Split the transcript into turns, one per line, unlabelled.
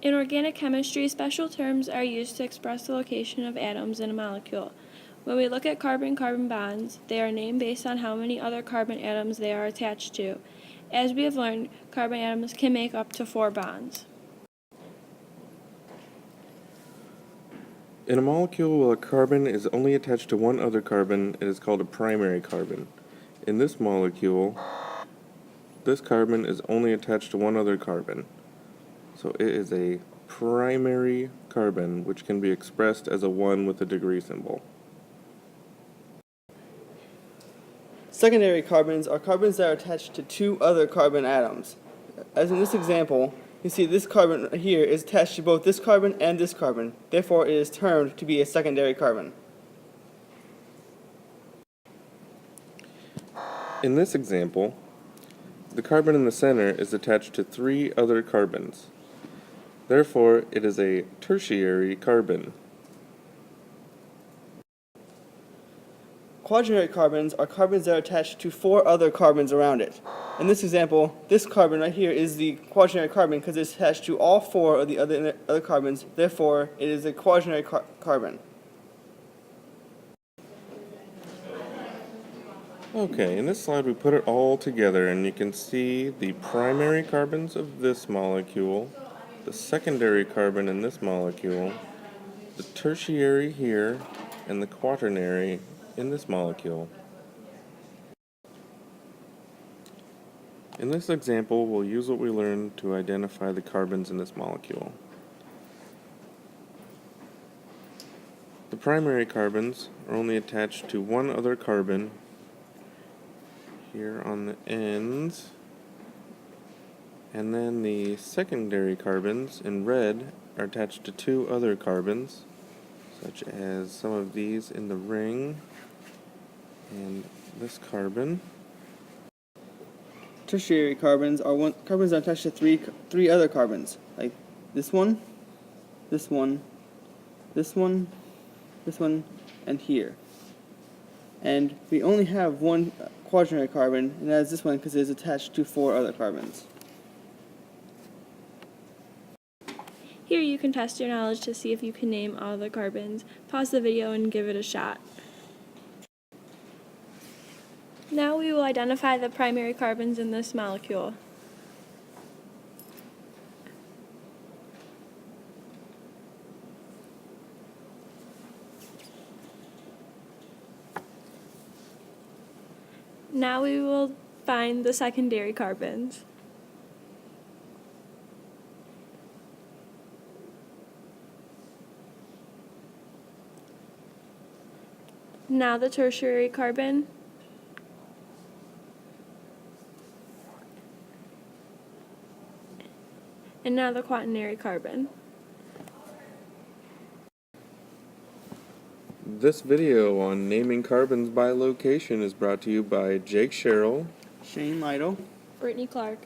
In organic chemistry, special terms are used to express the location of atoms in a molecule. When we look at carbon-carbon bonds, they are named based on how many other carbon atoms they are attached to. As we have learned, carbon atoms can make up to 4 bonds.
In a molecule where a carbon is only attached to one other carbon, it is called a primary carbon. In this molecule, this carbon is only attached to one other carbon. So it is a primary carbon, which can be expressed as a 1 with a degree symbol.
Secondary carbons are carbons that are attached to 2 other carbon atoms. As in this example, you see this carbon here is attached to both this carbon and this carbon. Therefore, it is termed to be a secondary carbon.
In this example, the carbon in the center is attached to 3 other carbons. Therefore, it is a tertiary carbon.
Quaternary carbons are carbons that are attached to 4 other carbons around it. In this example, this carbon right here is the quaternary carbon because it's attached to all 4 of the other carbons. Therefore, it is a quaternary carbon.
Okay, in this slide we put it all together and you can see the primary carbons of this molecule, the secondary carbon in this molecule, the tertiary here, and the quaternary in this molecule. In this example, we'll use what we learned to identify the carbons in this molecule. The primary carbons are only attached to one other carbon here on the ends, and then the secondary carbons in red are attached to 2 other carbons, such as some of these in the ring and this carbon.
Tertiary carbons are carbons that are attached to three other carbons, like this one, this one, this one, this one, and here. And we only have one quaternary carbon, and that is this one because it is attached to 4 other carbons.
Here you can test your knowledge to see if you can name all the carbons. Pause the video and give it a shot. Now we will identify the primary carbons in this molecule. Now we will find the secondary carbons. Now the tertiary carbon. And now the quaternary carbon.
This video on naming carbons by location is brought to you by Jake Sherrill,
Shane Lytle.
Brittany Clark.